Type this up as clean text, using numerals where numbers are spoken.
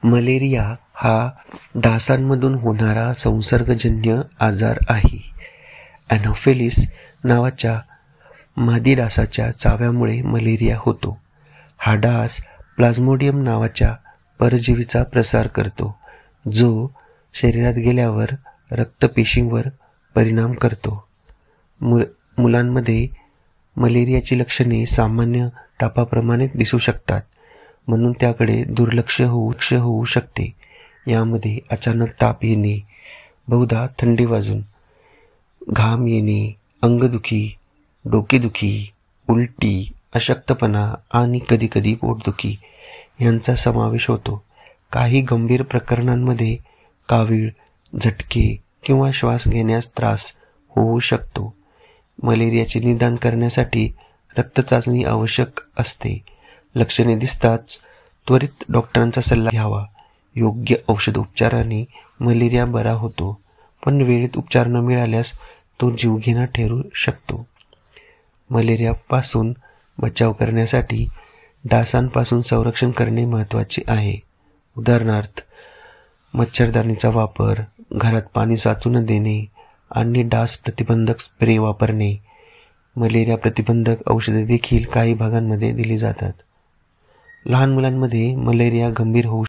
Malaria हा डासांमधून होणारा संसर्गजन्य आजार आहे. ॲनोफिलीस नावाच्या मादी डासाच्या चाव्यामुळे मलेरिया होतो. हा डास प्लाझ्मोडियम नावाच्या परजीवीचा प्रसार करतो, जो शरीरात गेल्यावर रक्तपेशींवर परिणाम करतो. मुलांमध्ये मलेरियाची लक्षणे सामान्य तापाप्रमाणे दिसू शकतात, म्हणून त्याकडे दुर्लक्ष होऊ शकते. यामध्ये अचानक ताप येणे, बहुधा थंडी वाजून, घाम येणे, अंगदुखी, डोकेदुखी, उलटी, अशक्तपणा आणि कधीकधी पोटदुखी यांचा समावेश होतो. काही गंभीर प्रकरणांमध्ये कावीळ, झटके किंवा श्वास घेण्यास त्रास होऊ शकतो. मलेरियाचे निदान करण्यासाठी रक्तचाचणी आवश्यक असते. लक्षणे दिसताच त्वरित डॉक्टरांचा सल्ला घ्यावा. योग्य औषधोपचाराने मलेरिया बरा होतो, पण वेळेत उपचार न मिळाल्यास तो जीवघेणा ठरू शकतो. मलेरियापासून बचाव करण्यासाठी डासांपासून संरक्षण करणे महत्त्वाचे आहे. उदाहरणार्थ, मच्छरदाणीचा वापर, घरात पाणी साचू न देणे आणि डास प्रतिबंधक स्प्रे वापरणे. मलेरिया प्रतिबंधक औषधे देखील काही भागांमध्ये दिली जातात. लहान मुलांमध्ये मलेरिया गंभीर होऊ